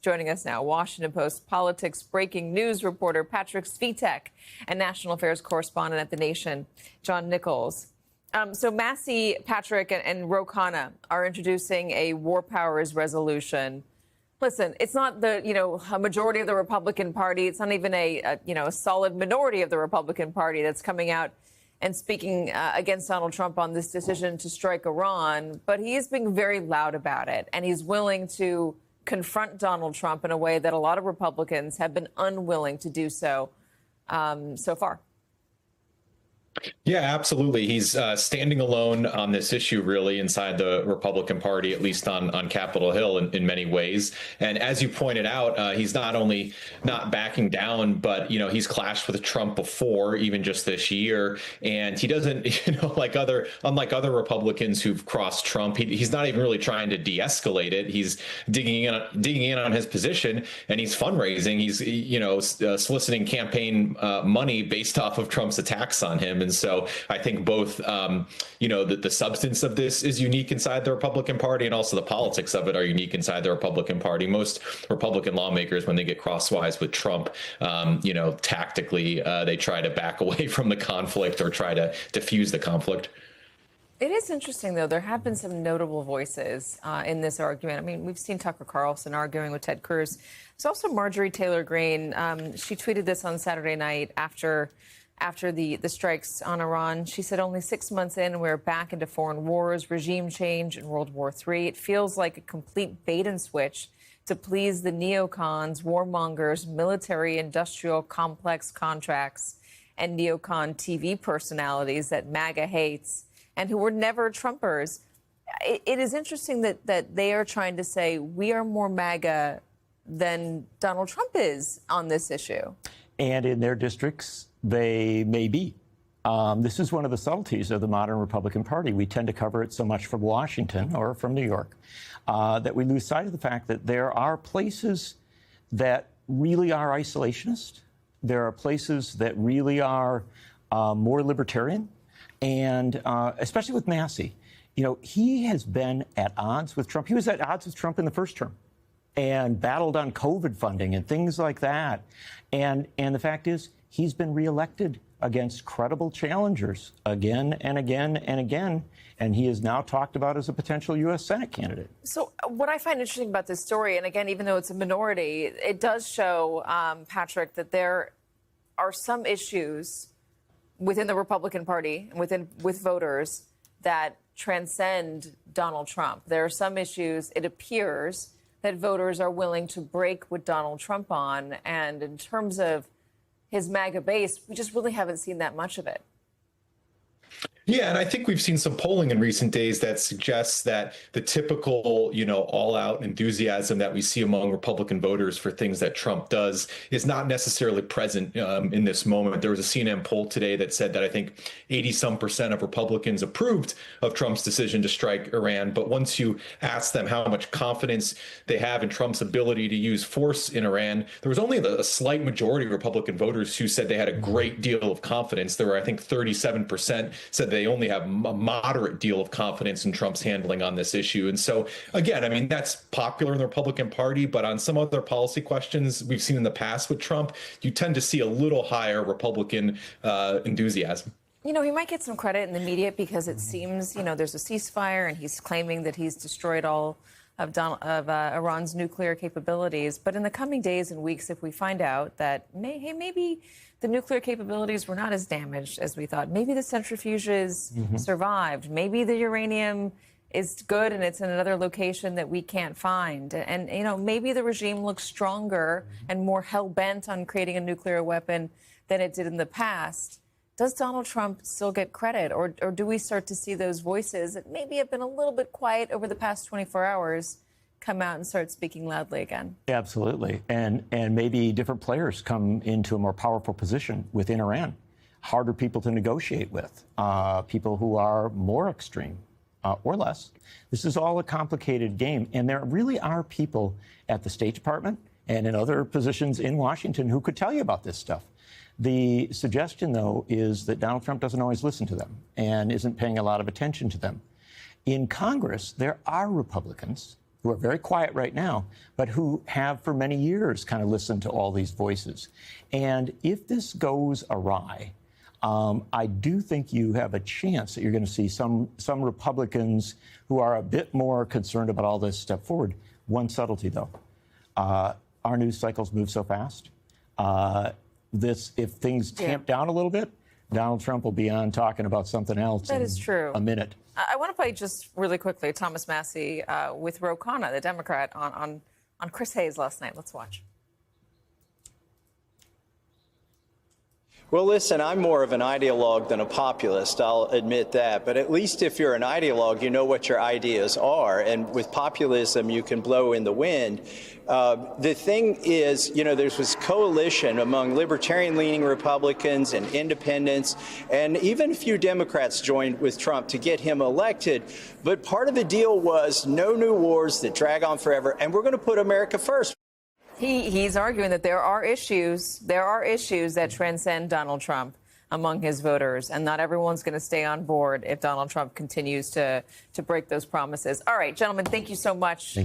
Joining us now, Washington Post politics breaking news reporter Patrick Svitek and national affairs correspondent at The Nation, John Nichols. So Massey, Patrick, and Ro Khanna are introducing a war powers resolution. Listen, it's not a majority of the Republican Party. It's not even a solid minority of the Republican Party that's coming out and speaking against Donald Trump on this decision to strike Iran. But he is being very loud about it, and he's willing to confront Donald Trump in a way that a lot of Republicans have been unwilling to do so far. Yeah, absolutely. He's standing alone on this issue, really, inside the Republican Party, at least on Capitol Hill in many ways. And as you pointed out, he's not only not backing down, but, he's clashed with Trump before, even just this year. And he doesn't, unlike other Republicans who've crossed Trump, he's not even really trying to de-escalate it. He's digging in on his position, and he's fundraising. He's, soliciting campaign money based off of Trump's attacks on him. And so I think both, the substance of this is unique inside the Republican Party, and also the politics of it are unique inside the Republican Party. Most Republican lawmakers, when they get crosswise with Trump, tactically, they try to back away from the conflict or try to diffuse the conflict. It is interesting, though. There have been some notable voices in this argument. I mean, we've seen Tucker Carlson arguing with Ted Cruz. There's also Marjorie Taylor Greene. She tweeted this on Saturday night after the strikes on Iran. She said, only 6 months in, we're back into foreign wars, regime change, and World War III. It feels like a complete bait and switch to please the neocons, warmongers, military-industrial complex contracts, and neocon TV personalities that MAGA hates and who were never Trumpers. It is interesting that they are trying to say we are more MAGA than Donald Trump is on this issue. And in their districts, they may be. This is one of the subtleties of the modern Republican Party. We tend to cover it so much from Washington or from New York that we lose sight of the fact that there are places that really are isolationist. There are places that really are more libertarian. And especially with Massey, he has been at odds with Trump. He was at odds with Trump in the first term and battled on COVID funding and things like that. And the fact is, he's been reelected against credible challengers again and again and again, and he is now talked about as a potential U.S. Senate candidate. So what I find interesting about this story, and again, even though it's a minority, it does show, Patrick, that there are some issues within the Republican Party and with voters that transcend Donald Trump. There are some issues, it appears, that voters are willing to break with Donald Trump on, and in terms of his MAGA base, we just really haven't seen that much of it. Yeah, and I think we've seen some polling in recent days that suggests that the typical, all-out enthusiasm that we see among Republican voters for things that Trump does is not necessarily present in this moment. There was a CNN poll today that said that I think 80-some% of Republicans approved of Trump's decision to strike Iran. But once you ask them how much confidence they have in Trump's ability to use force in Iran, there was only a slight majority of Republican voters who said they had a great deal of confidence. There were, I think, 37% said they only have a moderate deal of confidence in Trump's handling on this issue. And so, again, I mean, that's popular in the Republican Party, but on some other policy questions we've seen in the past with Trump, you tend to see a little higher Republican enthusiasm. He might get some credit in the media because it seems, there's a ceasefire and he's claiming that he's destroyed all of Iran's nuclear capabilities. But in the coming days and weeks, if we find out that maybe the nuclear capabilities were not as damaged as we thought, maybe the centrifuges survived, maybe the uranium is good and it's in another location that we can't find, and maybe the regime looks stronger and more hell-bent on creating a nuclear weapon than it did in the past. Does Donald Trump still get credit, or do we start to see those voices that maybe have been a little bit quiet over the past 24 hours come out and start speaking loudly again? Absolutely. And maybe different players come into a more powerful position within Iran, harder people to negotiate with, people who are more extreme or less. This is all a complicated game. And there really are people at the State Department and in other positions in Washington who could tell you about this stuff. The suggestion, though, is that Donald Trump doesn't always listen to them and isn't paying a lot of attention to them. In Congress, there are Republicans who are very quiet right now, but who have for many years kind of listened to all these voices. And if this goes awry, I do think you have a chance that you're going to see some Republicans who are a bit more concerned about all this step forward. One subtlety, though. Our news cycles move so fast. If things tamp down a little bit, Donald Trump will be on talking about something else That is true. a minute. I want to play just really quickly Thomas Massey with Ro Khanna, the Democrat, on Chris Hayes last night. Let's watch. Well, listen, I'm more of an ideologue than a populist, I'll admit that. But at least if you're an ideologue, you know what your ideas are. And with populism, you can blow in the wind. The thing is, you know, there's this coalition among libertarian-leaning Republicans and independents, and even a few Democrats joined with Trump to get him elected. But part of the deal was no new wars that drag on forever, and we're going to put America first. He's arguing that there are issues that transcend Donald Trump among his voters, and not everyone's going to stay on board if Donald Trump continues to break those promises. All right, gentlemen, thank you so much.